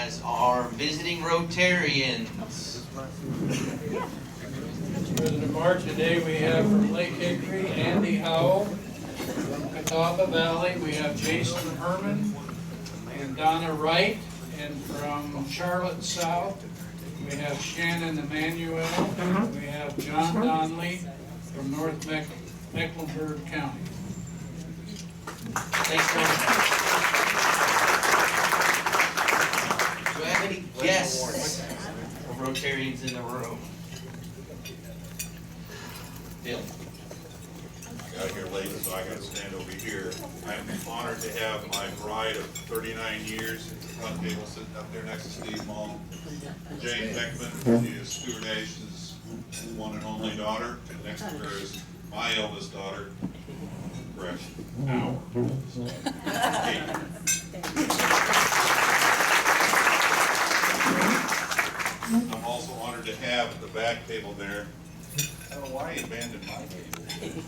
as our visiting Rotarians. President Mark, today we have from Lake Hickory, Andy Howell. From Catawba Valley, we have Jason Herman and Donna Wright. And from Charlotte South, we have Shannon Emanuel. We have John Donnelly from North Mecklenburg County. Thanks, Norman. Do I have any guests of Rotarians in the room? Bill. I got here late, so I got to stand over here. I'm honored to have my bride of 39 years at the front table sitting up there next to Steve Mull. Jane Beckman, she is Stuart Nation's one and only daughter. And next to her is my eldest daughter, correct? Now. I'm also honored to have at the back table there, I don't know why he abandoned my table.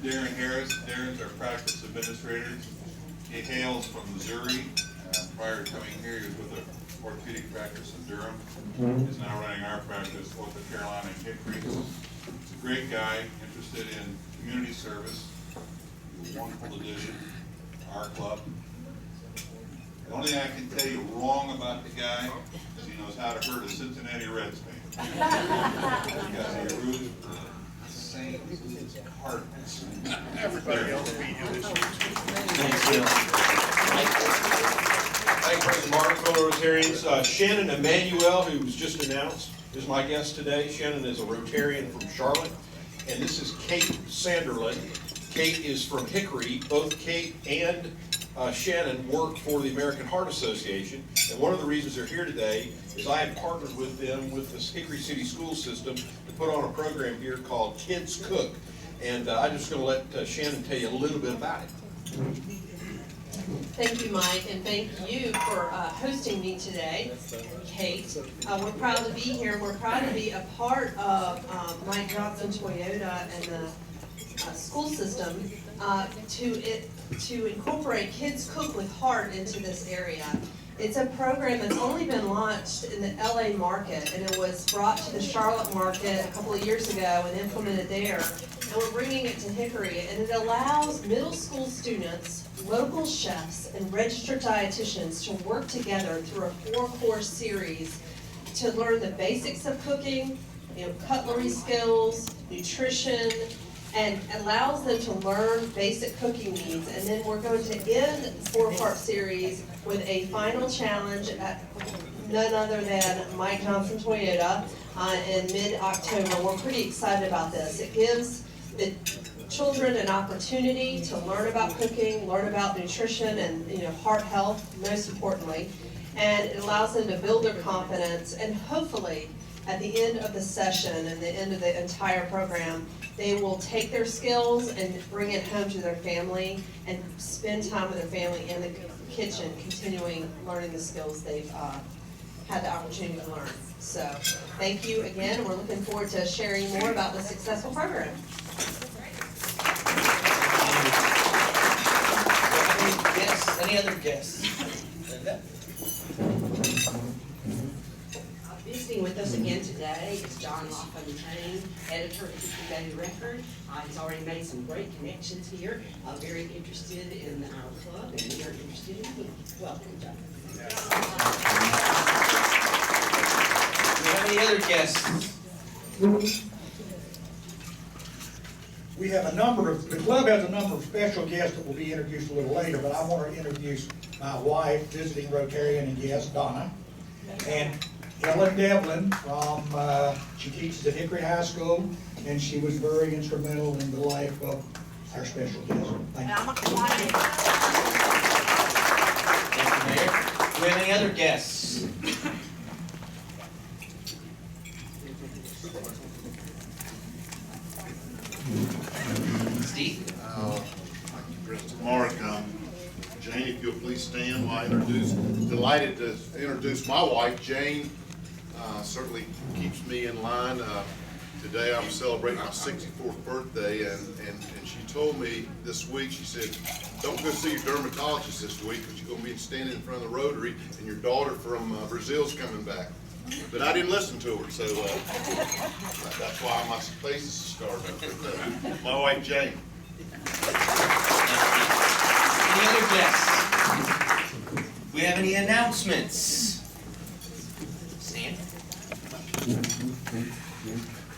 Darren Harris. Darren's our practice administrator. He hails from Missouri. Prior to coming here, he was with the orthopedic practice in Durham. He's now running our practice, North Carolina and Hickory. He's a great guy, interested in community service. He's a wonderful addition to our club. The only thing I can tell you wrong about the guy is he knows how to hurt a Cincinnati Reds fan. Because he roots for the Saints Cardinals. Everybody else beat him this year. Thanks, Bill. Thank you, President Mark, fellow Rotarians. Shannon Emanuel, who was just announced, is my guest today. Shannon is a Rotarian from Charlotte. And this is Kate Sanderlin. Kate is from Hickory. Both Kate and Shannon work for the American Heart Association. And one of the reasons they're here today is I have partnered with them with this Hickory City School System to put on a program here called Kids Cook. And I'm just going to let Shannon tell you a little bit about it. Thank you, Mike, and thank you for hosting me today, Kate. We're proud to be here. We're proud to be a part of Mike Johnson Toyota and the school system to incorporate Kids Cook with Heart into this area. It's a program that's only been launched in the LA market, and it was brought to the Charlotte market a couple of years ago and implemented there. And we're bringing it to Hickory, and it allows middle school students, local chefs, and registered dietitians to work together through a 4-course series to learn the basics of cooking, cutlery skills, nutrition, and allows them to learn basic cooking needs. And then we're going to end the 4-part series with a final challenge at none other than Mike Johnson Toyota in mid-October. We're pretty excited about this. It gives the children an opportunity to learn about cooking, learn about nutrition, and heart health, most importantly. And it allows them to build their confidence, and hopefully at the end of the session and the end of the entire program, they will take their skills and bring it home to their family and spend time with their family in the kitchen, continuing learning the skills they've had the opportunity to learn. So thank you again. We're looking forward to sharing more about the successful program. Any other guests? Visiting with us again today is John LaFontaine, editor of the Hickory Daily Record. He's already made some great connections here. Very interested in our club, and we are interested in him. Welcome, John. Do we have any other guests? We have the club has a number of special guests that will be introduced a little later, but I want to introduce my wife, visiting Rotarian and guest, Donna. And Ellen Devlin she teaches at Hickory High School, and she was very instrumental in the life of our special guest. Thank you. Thank you, Mayor. Do we have any other guests? Steve? President Mark, Jane, if you'll please stand while I delighted to introduce my wife, Jane. Certainly keeps me in line. Today I'm celebrating my 64th birthday, and she told me this week, she said, don't go see your dermatologist this week because you're going to be standing in front of the Rotary and your daughter from Brazil's coming back. But I didn't listen to her, so that's why my face is scarred. My wife Jane. Any other guests? Do we have any announcements? Stan?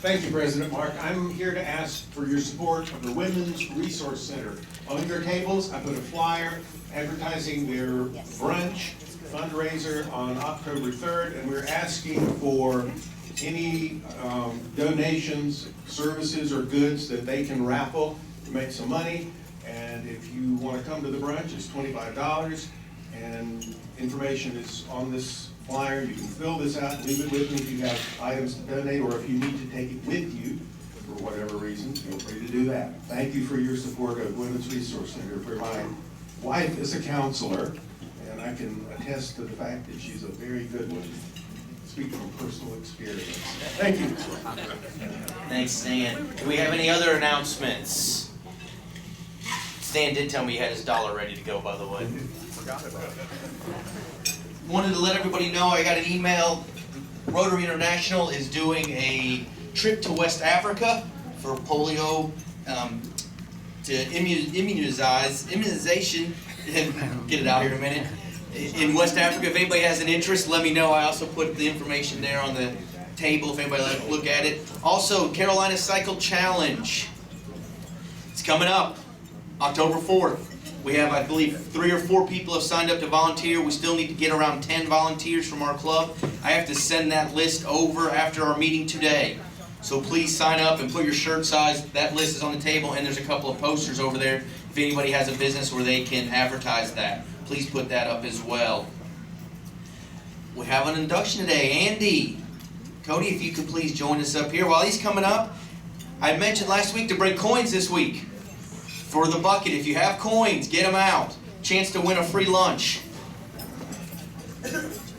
Thank you, President Mark. I'm here to ask for your support of the Women's Resource Center. On your tables, I put a flyer advertising their brunch fundraiser on October 3rd, and we're asking for any donations, services, or goods that they can raffle to make some money. And if you want to come to the brunch, it's $25, and information is on this flyer. You can fill this out and leave it with me if you have items to donate, or if you need to take it with you for whatever reason, feel free to do that. Thank you for your support of Women's Resource Center. For my wife is a counselor, and I can attest to the fact that she's a very good one. Speaking from personal experience. Thank you. Thanks, Stan. Do we have any other announcements? Stan did tell me he had his dollar ready to go, by the way. Forgot about it. Wanted to let everybody know, I got an email. Rotary International is doing a trip to West Africa for polio, to immunization, get it out here in a minute, in West Africa. If anybody has an interest, let me know. I also put the information there on the table if anybody would like to look at it. Also, Carolina Cycle Challenge. It's coming up October 4th. We have, I believe, 3 or 4 people have signed up to volunteer. We still need to get around 10 volunteers from our club. I have to send that list over after our meeting today. So please sign up and put your shirt size. That list is on the table, and there's a couple of posters over there if anybody has a business where they can advertise that. Please put that up as well. We have an induction today. Andy, Cody, if you could please join us up here. While he's coming up, I mentioned last week to bring coins this week for the bucket. If you have coins, get them out. Chance to win a free lunch. If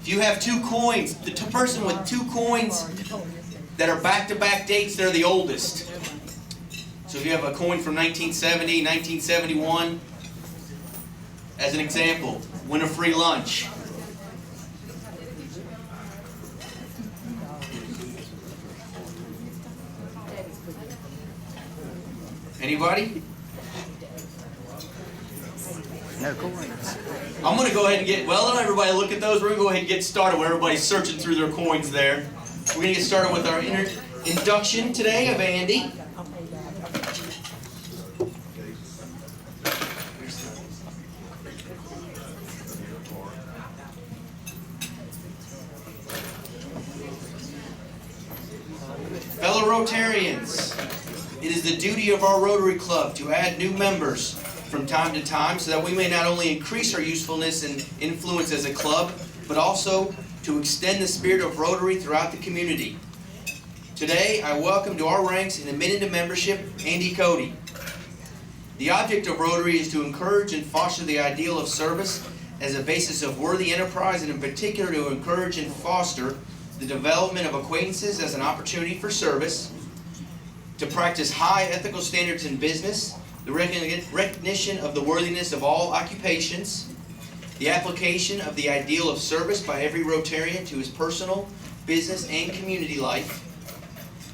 you have 2 coins, the person with 2 coins that are back-to-back dates, they're the oldest. So if you have a coin from 1970, 1971, as an example, win a free lunch. Anybody? No coins. I'm going to go ahead and get, well, let everybody look at those. We're going to go ahead and get started where everybody's searching through their coins there. We're going to get started with our induction today of Andy. Fellow Rotarians, it is the duty of our Rotary Club to add new members from time to time so that we may not only increase our usefulness and influence as a club, but also to extend the spirit of Rotary throughout the community. Today, I welcome to our ranks and admit into membership Andy Cody. The object of Rotary is to encourage and foster the ideal of service as a basis of worthy enterprise, and in particular to encourage and foster the development of acquaintances as an opportunity for service, to practice high ethical standards in business, the recognition of the worthiness of all occupations, the application of the ideal of service by every Rotarian to his personal, business, and community life,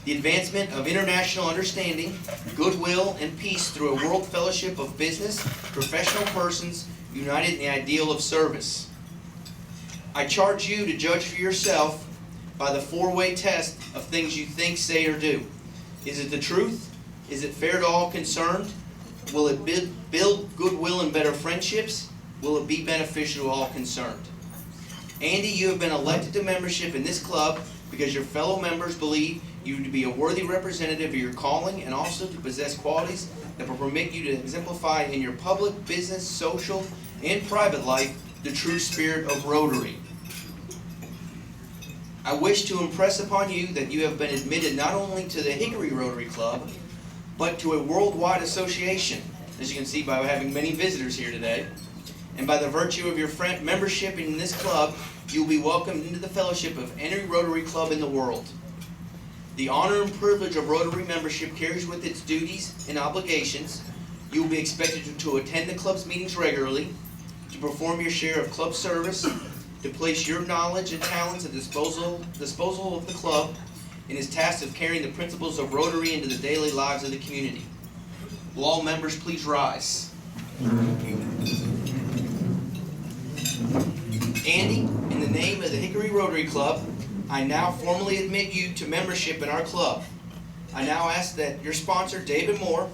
the advancement of international understanding, goodwill, and peace through a world fellowship of business, professional persons united in the ideal of service. I charge you to judge for yourself by the 4-way test of things you think, say, or do. Is it the truth? Is it fair to all concerned? Will it build goodwill and better friendships? Will it be beneficial to all concerned? Andy, you have been elected to membership in this club because your fellow members believe you to be a worthy representative of your calling and also to possess qualities that will permit you to exemplify in your public, business, social, and private life the true spirit of Rotary. I wish to impress upon you that you have been admitted not only to the Hickory Rotary Club, but to a worldwide association, as you can see by having many visitors here today. And by the virtue of your membership in this club, you will be welcomed into the fellowship of any Rotary Club in the world. The honor and privilege of Rotary membership carries with its duties and obligations. You will be expected to attend the club's meetings regularly, to perform your share of club service, to place your knowledge and talents at disposal of the club, and is tasked of carrying the principles of Rotary into the daily lives of the community. Will all members please rise? Andy, in the name of the Hickory Rotary Club, I now formally admit you to membership in our club. I now ask that your sponsor, David Moore,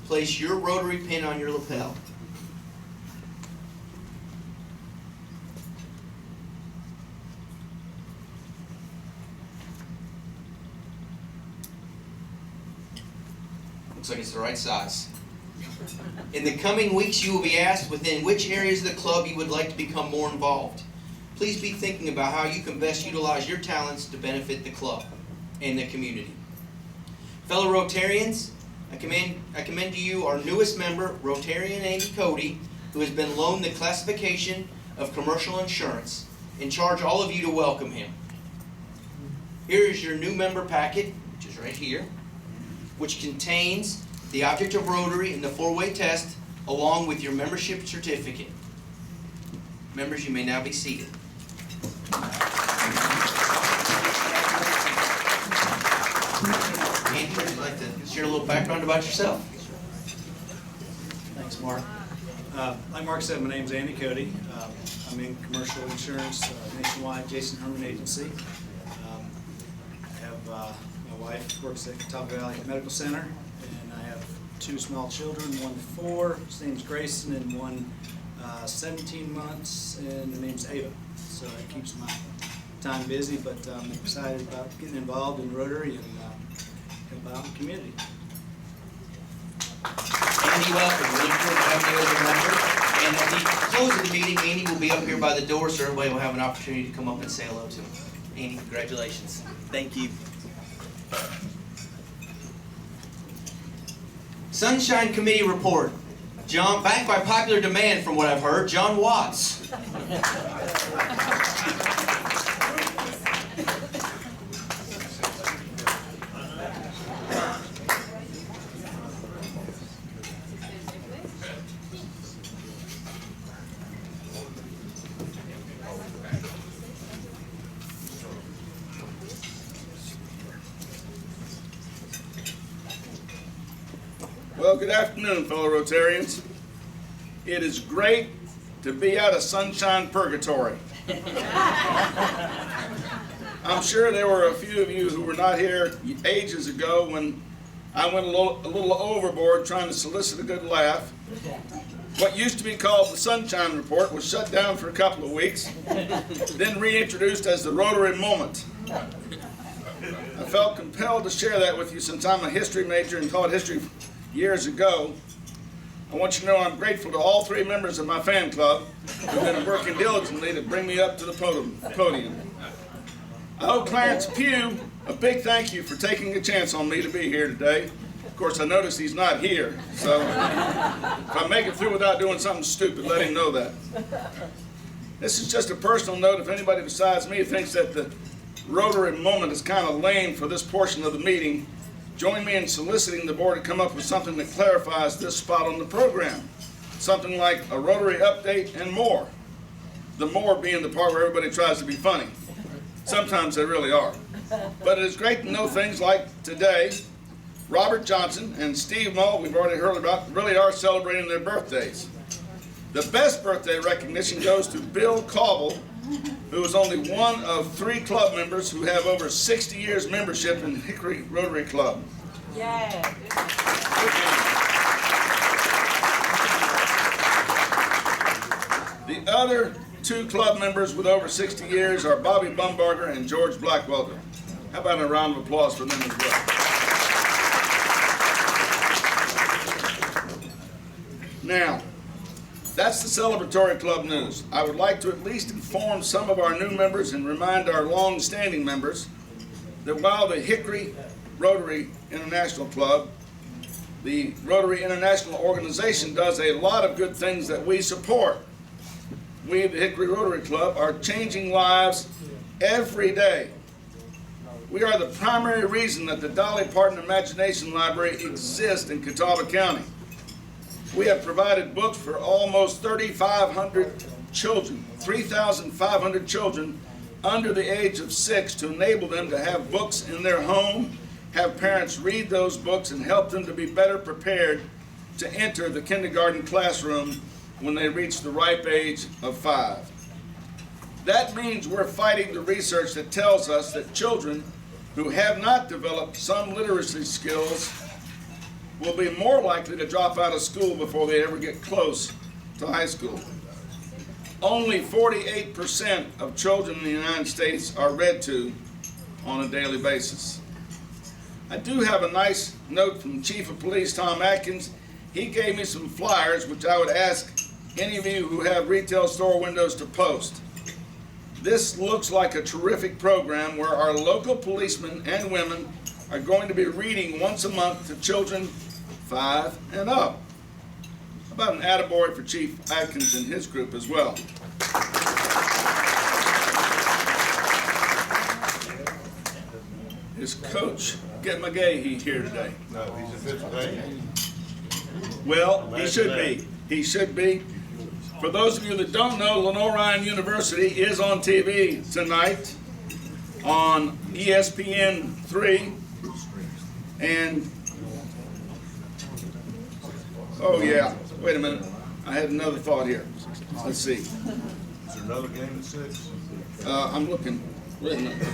place your Rotary pin on your lapel. Looks like it's the right size. In the coming weeks, you will be asked within which areas of the club you would like to become more involved. Please be thinking about how you can best utilize your talents to benefit the club and the community. Fellow Rotarians, I commend to you our newest member, Rotarian Andy Cody, who has been loaned the classification of commercial insurance, and charge all of you to welcome him. Here is your new member packet, which is right here, which contains the object of Rotary and the 4-way test, along with your membership certificate. Members, you may now be seated. Andy, would you like to share a little background about yourself? Thanks, Mark. Like Mark said, my name's Andy Cody. I'm in commercial insurance nationwide, Jason Herman Agency. I have my wife works at Catawba Valley Medical Center, and I have 2 small children, one 4, his name's Grayson, and one 17 months, and the name's Ava. So it keeps my time busy, but I'm excited about getting involved in Rotary and help out the community. Andy, welcome. We look forward to having you as a member. And at the close of the meeting, Andy will be up here by the door, so everybody will have an opportunity to come up and say hello to him. Andy, congratulations. Thank you. Sunshine Committee report. John, back by popular demand from what I've heard, John Watts. Well, good afternoon, fellow Rotarians. It is great to be out of sunshine purgatory. I'm sure there were a few of you who were not here ages ago when I went a little overboard trying to solicit a good laugh. What used to be called the Sunshine Report was shut down for a couple of weeks, then reintroduced as the Rotary Moment. I felt compelled to share that with you since I'm a history major and taught history years ago. I want you to know I'm grateful to all 3 members of my fan club who've been working diligently to bring me up to the podium. I owe Clarence Pugh a big thank you for taking a chance on me to be here today. Of course, I notice he's not here, so if I make it through without doing something stupid, let him know that. This is just a personal note. If anybody besides me thinks that the Rotary Moment is kind of lame for this portion of the meeting, join me in soliciting the board to come up with something that clarifies this spot on the program. Something like a Rotary update and more. The more being the part where everybody tries to be funny. Sometimes they really are. But it is great to know things like today, Robert Johnson and Steve Mull, we've already heard about, really are celebrating their birthdays. The best birthday recognition goes to Bill Cauble, who is only one of 3 club members who have over 60 years membership in Hickory Rotary Club. Yeah. The other 2 club members with over 60 years are Bobby Bumbarger and George Blackwelder. How about a round of applause for them as well? Now, that's the celebratory club news. I would like to at least inform some of our new members and remind our long-standing members that while the Hickory Rotary International Club, the Rotary International Organization, does a lot of good things that we support, we, the Hickory Rotary Club, are changing lives every day. We are the primary reason that the Dolly Parton Imagination Library exists in Catawba County. We have provided books for almost 3,500 children, 3,500 children under the age of 6 to enable them to have books in their home, have parents read those books, and help them to be better prepared to enter the kindergarten classroom when they reach the ripe age of 5. That means we're fighting the research that tells us that children who have not developed some literacy skills will be more likely to drop out of school before they ever get close to high school. Only 48% of children in the United States are read to on a daily basis. I do have a nice note from Chief of Police Tom Atkins. He gave me some flyers which I would ask any of you who have retail store windows to post. This looks like a terrific program where our local policemen and women are going to be reading once a month to children 5 and up. How about an attaboy for Chief Atkins and his group as well. Is Coach Get McGahee here today? No, he's in Pennsylvania. Well, he should be. He should be. For those of you that don't know, Lenoir-Rhyne University is on TV tonight on ESPN 3. And, oh yeah, wait a minute. I had another thought here. Let's see. Is there another game at 6? I'm looking. Wait a minute.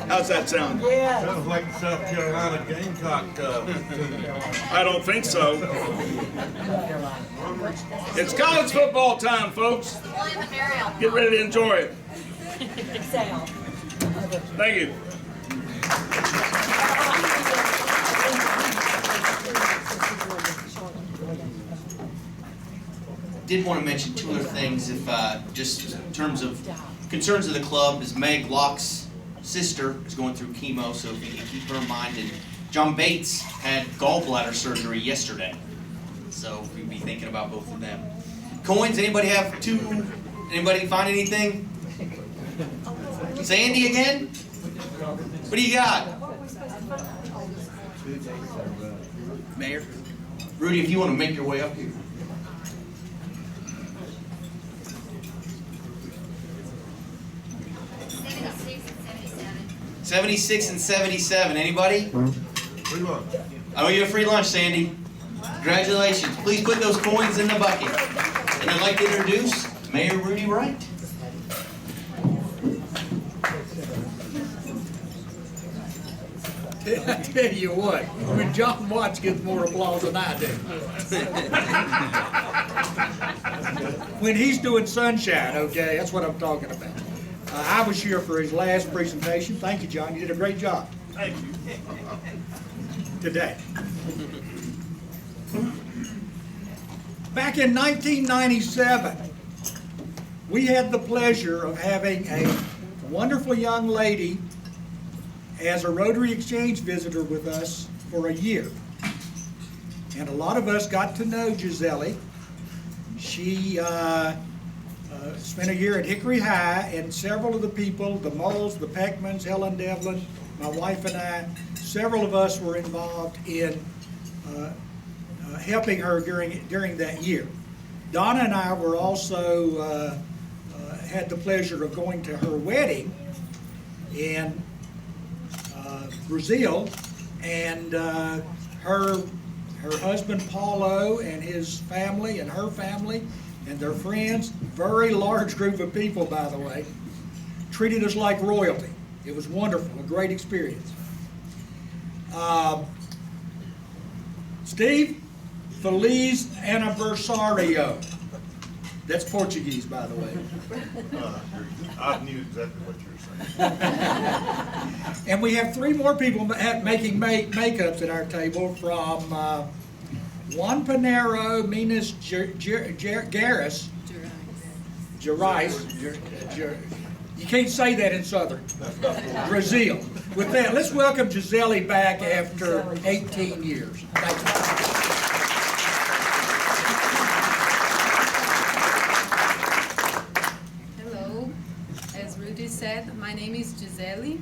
How's that sound? Sounds like the South Carolina Gamecock. I don't think so. It's college football time, folks. Get ready to enjoy it. Thank you. Did want to mention 2 other things, if just in terms of concerns of the club, is Meg Locke's sister is going through chemo, so if you can keep her in mind. And John Bates had gallbladder surgery yesterday, so we'd be thinking about both of them. Coins, anybody have 2? Anybody find anything? Sandy again? What do you got? Mayor? Rudy, if you want to make your way up here. 76 and 77. Anybody? Free lunch. I owe you a free lunch, Sandy. Congratulations. Please put those coins in the bucket. And I'd like to introduce Mayor Rudy Wright. I tell you what, when John Watts gets more applause than I do. When he's doing sunshine, okay, that's what I'm talking about. I was here for his last presentation. Thank you, John. You did a great job. Thank you. Today. Back in 1997, we had the pleasure of having a wonderful young lady as a Rotary Exchange visitor with us for a year. And a lot of us got to know Giselle. She spent a year at Hickory High, and several of the people, the Moles, the Peckmans, Helen Devlin, my wife and I, several of us were involved in helping her during that year. Donna and I were also had the pleasure of going to her wedding in Brazil, and her husband Paulo and his family and her family and their friends, very large group of people, by the way, treated us like royalty. It was wonderful, a great experience. Steve, Feliz Aniversario. That's Portuguese, by the way. I knew exactly what you were saying. And we have 3 more people making makeups at our table, from Juan Panero, Minas Gerais. You can't say that in Southern Brazil. With that, let's welcome Giselle back after 18 years. Thank you. said, my name is Gisele.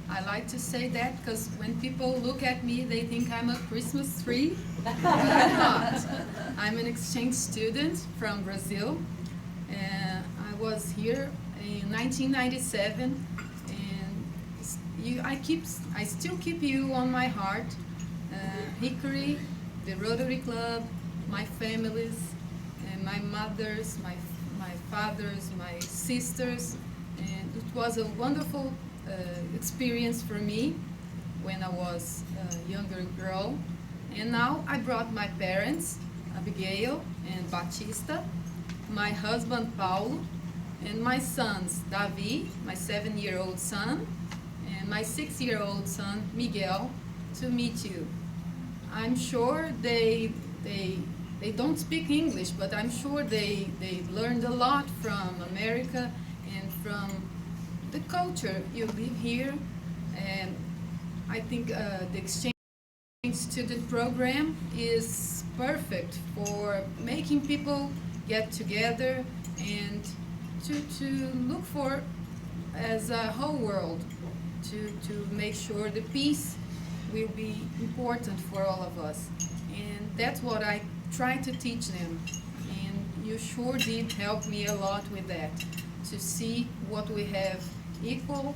I like to say that because when people look at me, they think I'm a Christmas tree. But I'm not. I'm an exchange student from Brazil. I was here in 1997, and I still keep you on my heart. Hickory, the Rotary Club, my families, and my mothers, my fathers, my sisters, and it was a wonderful experience for me when I was a younger girl. And now I brought my parents, Abigail and Batista, my husband Paulo, and my sons, Davi, my 7-year-old son, and my 6-year-old son, Miguel, to meet you. I'm sure they don't speak English, but I'm sure they learned a lot from America and from the culture you live here. And I think the exchange student program is perfect for making people get together and to look for as a whole world, to make sure the peace will be important for all of us. And that's what I try to teach them. And you sure did help me a lot with that, to see what we have equal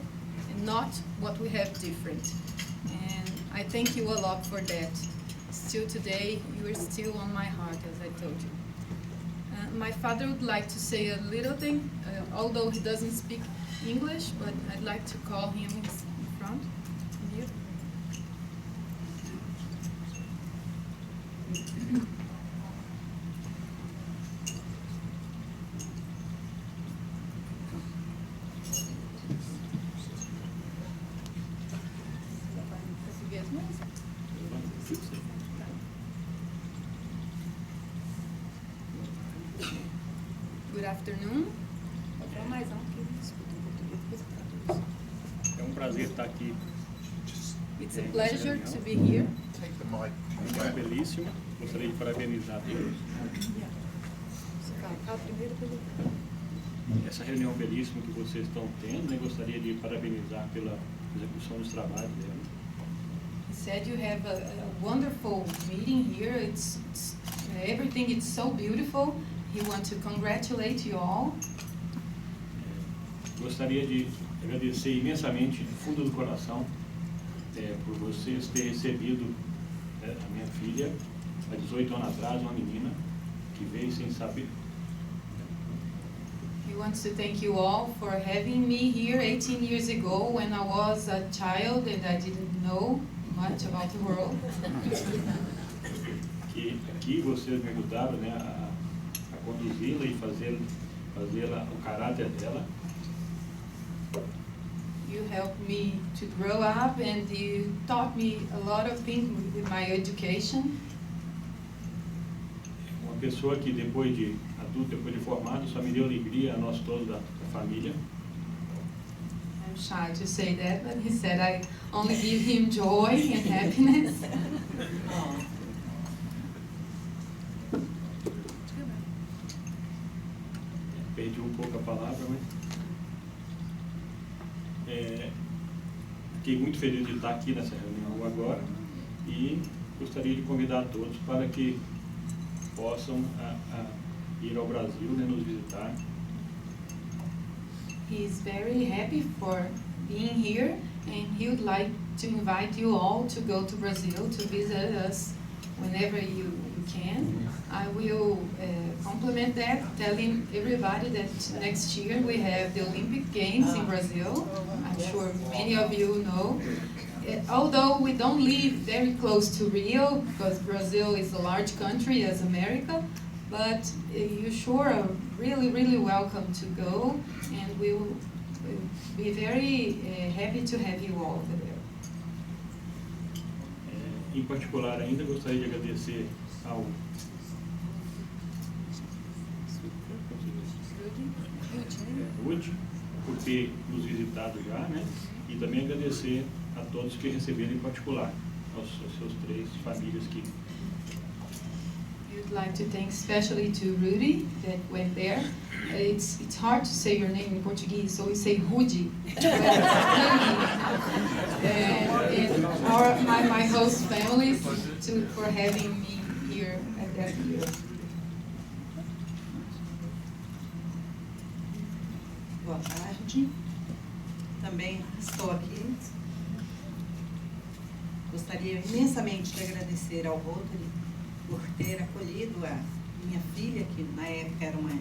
and not what we have different. And I thank you a lot for that. Still today, you are still on my heart, as I told you. My father would like to say a little thing, although he doesn't speak English, but I'd like to call him in front here. Good afternoon. É prazer estar aqui. It's a pleasure to be here. É belíssimo. Gostaria de parabenizar todos. Essa reunião belíssima que vocês estão tendo, né? Gostaria de parabenizar pela execução dos trabalhos dela. He said you have a wonderful meeting here. It's everything is so beautiful. He wants to congratulate you all. Gostaria de agradecer imensamente do fundo do coração por vocês terem recebido a minha filha há 18 anos atrás, uma menina que veio sem saber. He wants to thank you all for having me here 18 years ago when I was a child and I didn't know much about the world. Que aqui vocês me ajudaram, né, a conduzi-la e fazê-la o caráter dela. You helped me to grow up and you taught me a lot of things with my education. Uma pessoa que depois de adulto, depois de formado, só me deu alegria a nós todos da família. I'm shy to say that, but he said I only give him joy and happiness. Perdi um pouco a palavra, mas fiquei muito feliz de estar aqui nessa reunião agora e gostaria de convidar todos para que possam ir ao Brasil, né, nos visitar. He's very happy for being here and he would like to invite you all to go to Brazil to visit us whenever you can. I will complement that, telling everybody that next year we have the Olympic Games in Brazil. I'm sure many of you know. Although we don't live very close to Rio, because Brazil is a large country as America, but you sure are really, really welcome to go, and we will be very happy to have you all over there. Em particular, ainda gostaria de agradecer ao Ruth por ter nos visitado já, né? E também agradecer a todos que receberam em particular, aos seus 3 famílias que... You'd like to thank especially to Rudy that went there. It's hard to say your name in Portuguese, so we say Rudy. And my host families for having me here at that year. Boa tarde. Também estou aqui. Gostaria imensamente de agradecer ao Rotary por ter acolhido a minha filha, que na época era uma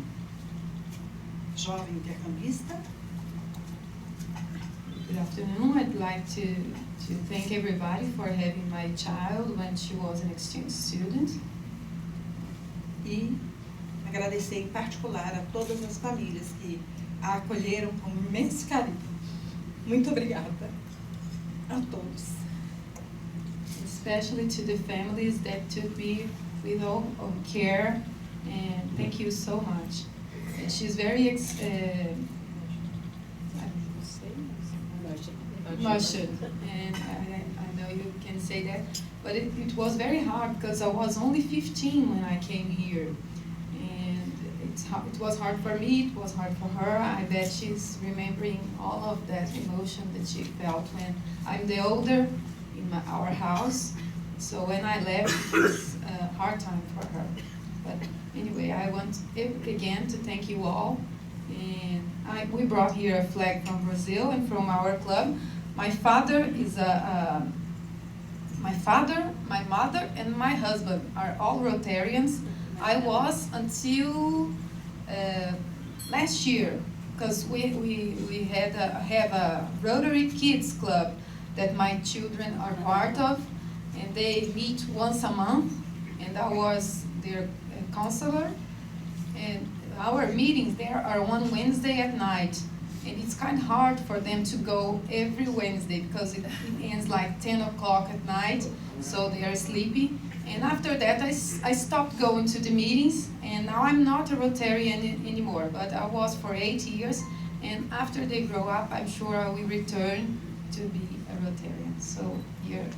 jovem intercambista. Good afternoon. I'd like to thank everybody for having my child when she was an exchange student. E agradecer em particular a todas as famílias que a acolheram com imenso carinho. Muito obrigada a todos. Especially to the families that took me with all of care, and thank you so much. And she's very emotional, and I know you can say that, but it was very hard because I was only 15 when I came here, and it was hard for me, it was hard for her. I bet she's remembering all of that emotion that she felt when I'm the older in our house. So when I left, it was a hard time for her. But anyway, I want again to thank you all. And we brought here a flag from Brazil and from our club. My father, my mother, and my husband are all Rotarians. I was until last year, because we have a Rotary Kids Club that my children are part of, and they meet once a month, and I was their counselor. And our meetings there are one Wednesday at night, and it's kind of hard for them to go every Wednesday because it ends like 10 o'clock at night, so they are sleepy. And after that, I stopped going to the meetings, and now I'm not a Rotarian anymore, but I was for 8 years. And after they grow up, I'm sure I will return to be a Rotarian. So here.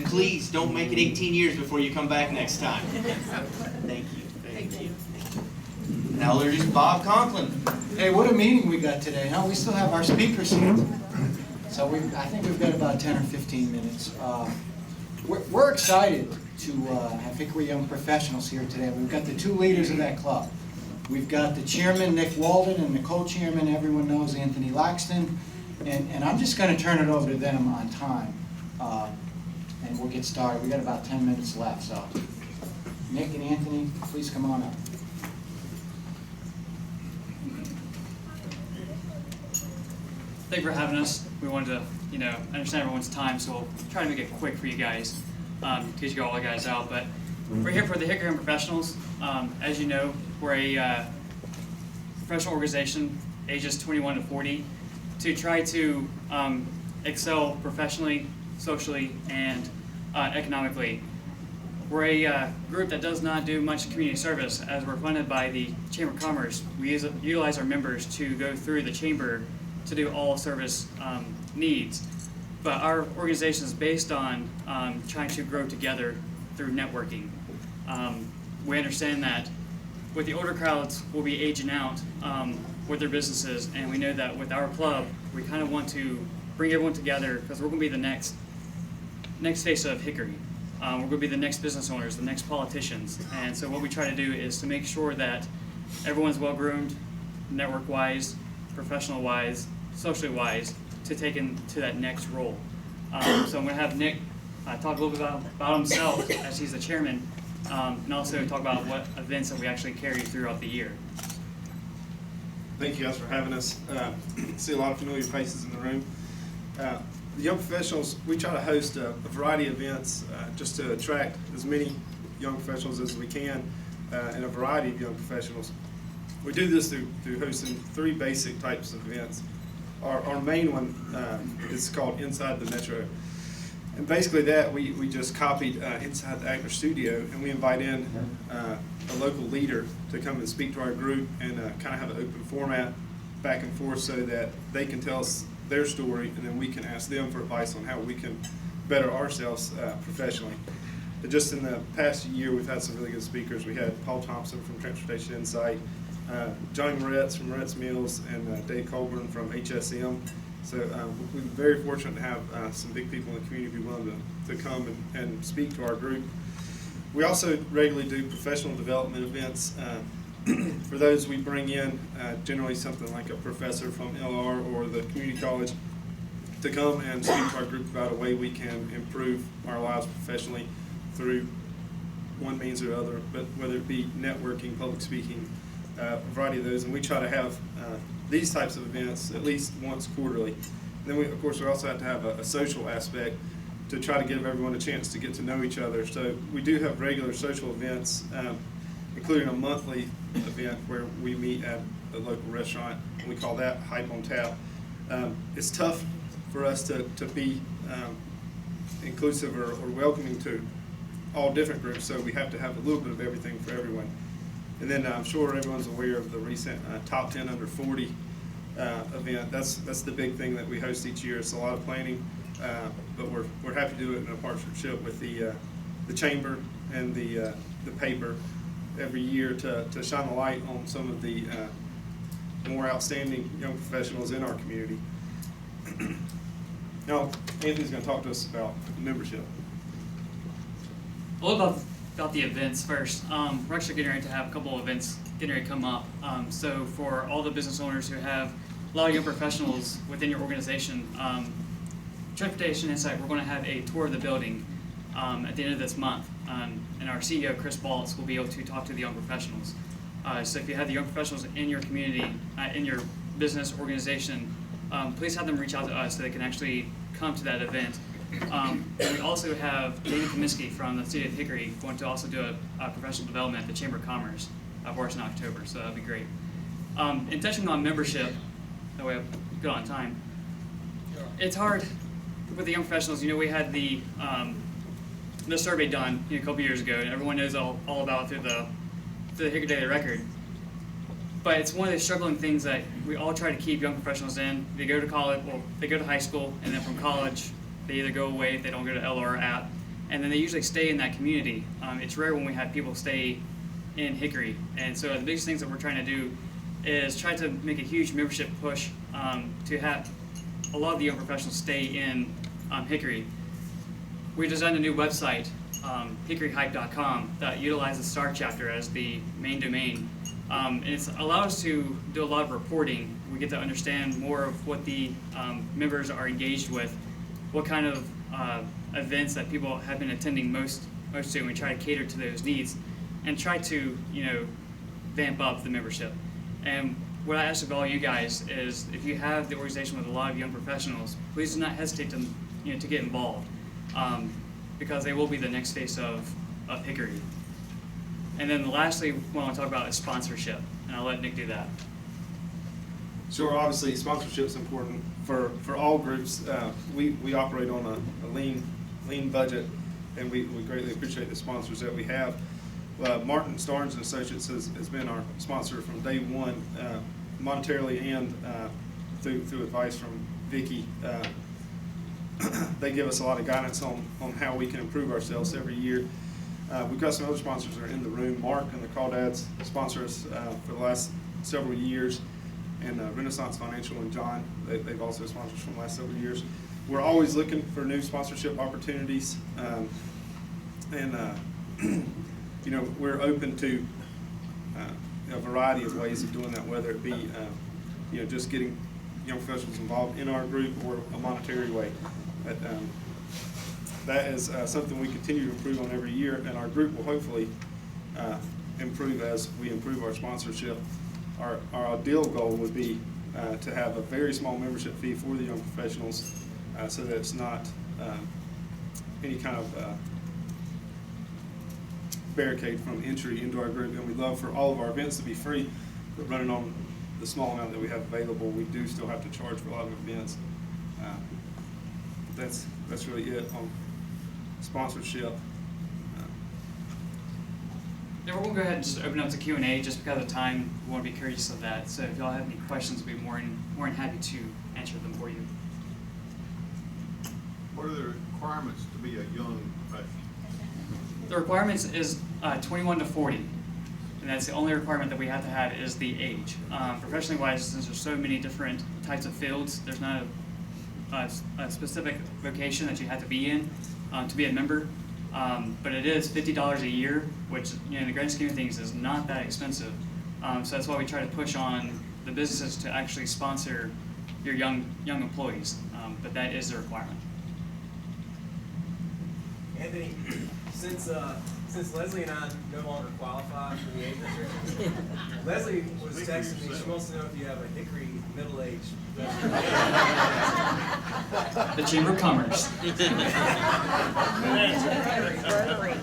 Please don't make it 18 years before you come back next time. Thank you. Thank you. Now I'll introduce Bob Conklin. Hey, what a meeting we got today, huh? We still have our speakers here. So I think we've got about 10 or 15 minutes. We're excited to have Hickory Young Professionals here today. We've got the two leaders of that club. We've got the chairman, Nick Walden, and the co-chairman, everyone knows, Anthony Laxton. And I'm just going to turn it over to them on time. And we'll get started. We've got about 10 minutes left. So Nick and Anthony, please come on up. Thank you for having us. We wanted to, understand everyone's time, so we'll try to make it quick for you guys, to get all the guys out. But we're here for the Hickory Young Professionals. As you know, we're a professional organization, ages 21 to 40, to try to excel professionally, socially, and economically. We're a group that does not do much community service, as we're funded by the Chamber of Commerce. We utilize our members to go through the Chamber to do all service needs. But our organization is based on trying to grow together through networking. We understand that with the older crowds, we'll be aging out with their businesses, and we know that with our club, we kind of want to bring everyone together because we're going to be the next face of Hickory. We're going to be the next business owners, the next politicians. And so what we try to do is to make sure that everyone's well-groomed, network-wise, professional-wise, socially-wise, to take into that next role. So I'm going to have Nick talk a little bit about himself, as he's the chairman, and also talk about what events that we actually carry throughout the year. Thank you guys for having us. See a lot of familiar faces in the room. The Young Professionals, we try to host a variety of events just to attract as many young professionals as we can, and a variety of young professionals. We do this through hosting 3 basic types of events. Our main one is called Inside the Metro. And basically that, we just copied Inside the Actor Studio, and we invite in a local leader to come and speak to our group and kind of have an open format back and forth so that they can tell us their story, and then we can ask them for advice on how we can better ourselves professionally. But just in the past year, we've had some really good speakers. We had Paul Thompson from Transportation Insight, Johnny Moretz from Moretz Mills, and Dave Colburn from HSM. So we've been very fortunate to have some big people in the community be willing to come and speak to our group. We also regularly do professional development events. For those, we bring in generally something like a professor from LR or the community college to come and speak to our group about a way we can improve our lives professionally through one means or other, but whether it be networking, public speaking, a variety of those. And we try to have these types of events at least once quarterly. And then we, of course, we also have to have a social aspect to try to give everyone a chance to get to know each other. So we do have regular social events, including a monthly event where we meet at a local restaurant, and we call that Hype on Tap. It's tough for us to be inclusive or welcoming to all different groups, so we have to have a little bit of everything for everyone. And then I'm sure everyone's aware of the recent Top 10 Under 40 event. That's the big thing that we host each year. It's a lot of planning, but we're happy to do it in a partnership with the chamber and the paper every year to shine a light on some of the more outstanding young professionals in our community. Now, Anthony's going to talk to us about membership. A little about the events first. We're actually getting ready to have a couple of events getting ready to come up. So for all the business owners who have a lot of young professionals within your organization, Transportation Insight, we're going to have a tour of the building at the end of this month. And our CEO, Chris Baltz, will be able to talk to the young professionals. So if you have the young professionals in your community, in your business organization, please have them reach out to us so they can actually come to that event. And we also have David Comiskey from the city of Hickory going to also do a professional development at the Chamber of Commerce for us in October, so that'll be great. In touching on membership, that way I'm good on time. It's hard with the young professionals. You know, we had the survey done a couple years ago, and everyone knows all about it through the Hickory Daily Record. But it's one of the struggling things that we all try to keep young professionals in. They go to college, well, they go to high school, and then from college, they either go away if they don't go to L or app, and then they usually stay in that community. It's rare when we have people stay in Hickory, and so the biggest things that we're trying to do is try to make a huge membership push to have a lot of the young professionals stay in Hickory. We designed a new website, hickoryhype.com, that utilizes Star Chapter as the main domain. And it's allowed us to do a lot of reporting. We get to understand more of what the members are engaged with, what kind of events that people have been attending most to, and we try to cater to those needs and try to, vamp up the membership. And what I ask of all you guys is, if you have the organization with a lot of young professionals, please do not hesitate to get involved, because they will be the next face of Hickory. And then lastly, what I want to talk about is sponsorship, and I'll let Nick do that. Sure, obviously sponsorship is important for all groups. We operate on a lean budget, and we greatly appreciate the sponsors that we have. Martin Starnes and Associates has been our sponsor from day one, monetarily and through advice from Vicki. They give us a lot of guidance on how we can improve ourselves every year. We've got some other sponsors that are in the room. Mark and the Crawdads sponsor us for the last several years, and Renaissance Financial and John, they've also sponsored us from the last several years. We're always looking for new sponsorship opportunities, we're open to a variety of ways of doing that, whether it be just getting young professionals involved in our group or a monetary way. That is something we continue to improve on every year, and our group will hopefully improve as we improve our sponsorship. Our ideal goal would be to have a very small membership fee for the young professionals, so that it's not any kind of barricade from entry into our group, and we love for all of our events to be free, but running on the small amount that we have available, we do still have to charge for a lot of events. That's really it on sponsorship. Yeah, we're gonna go ahead and just open up to Q&A just because of time. We want to be curious of that. So if y'all have any questions, we'll be more than happy to answer them for you. What are the requirements to be a young professional? The requirements is 21 to 40, and that's the only requirement that we have to have is the age. Professionally wise, since there's so many different types of fields, there's not a specific vocation that you have to be in to be a member. But it is $50 a year, which, you know, in the grand scheme of things is not that expensive. So that's why we try to push on the businesses to actually sponsor your young employees. But that is the requirement. Anthony, since Leslie and I no longer qualify for the age restrictions, Leslie was texting me. She wants to know if you have a Hickory middle-aged. The Chamber of Commerce. Rotary.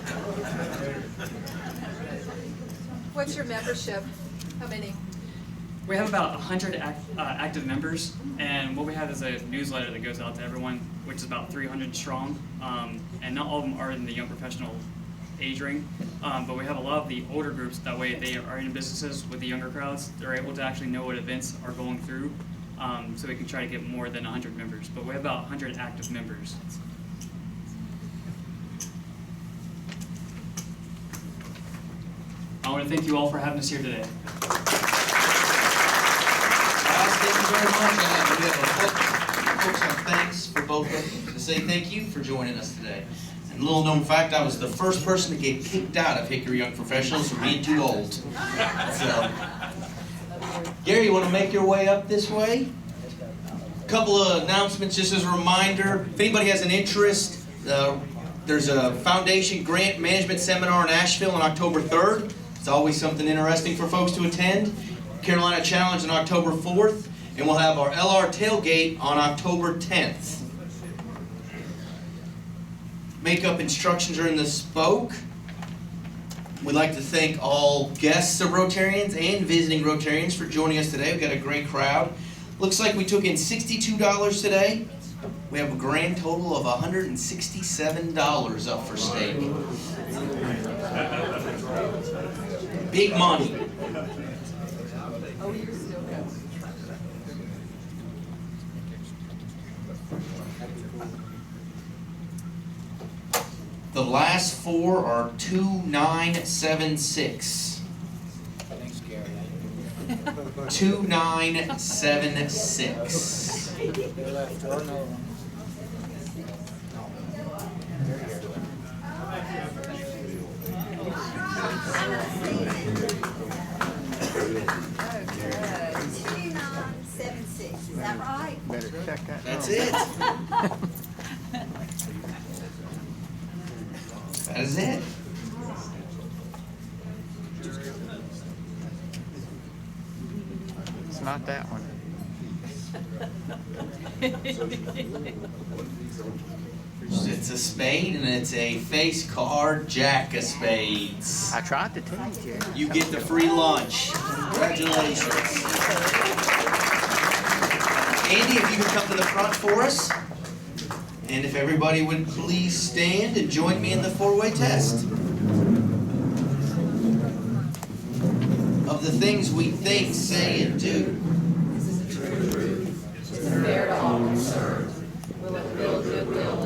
What's your membership? How many? We have about 100 active members, and what we have is a newsletter that goes out to everyone, which is about 300 strong, and not all of them are in the young professional age ring, but we have a lot of the older groups. That way they are in businesses with the younger crowds. They're able to actually know what events are going through, so we can try to get more than 100 members, but we have about 100 active members. I want to thank you all for having us here today. Thank you very much. We have a folks of thanks for both of you to say thank you for joining us today. And a little known fact, I was the first person to get kicked out of Hickory Young Professionals for being too old. So, Gary, you want to make your way up this way? A couple of announcements just as a reminder. If anybody has an interest, there's a foundation grant management seminar in Asheville on October 3rd. It's always something interesting for folks to attend. Carolina Challenge on October 4th, and we'll have our LR tailgate on October 10th. Makeup instructions are in the spoke. We'd like to thank all guests of Rotarians and visiting Rotarians for joining us today. We've got a great crowd. Looks like we took in $62 today. We have a grand total of $167 up for stake. Big money. Oh, you're still good. The last four are 2976. Thanks, Gary. 2976. They left or no. Is that right? Better check that. That's it. That is it. It's not that one. It's a spade and it's a face card, jack of spades. I tried to tell you, Jerry. You get the free lunch. Congratulations. Andy, if you could come to the front for us. And if everybody would please stand and join me in the four-way test. Of the things we think, say, and do. Fair to all concerned. Will it build goodwill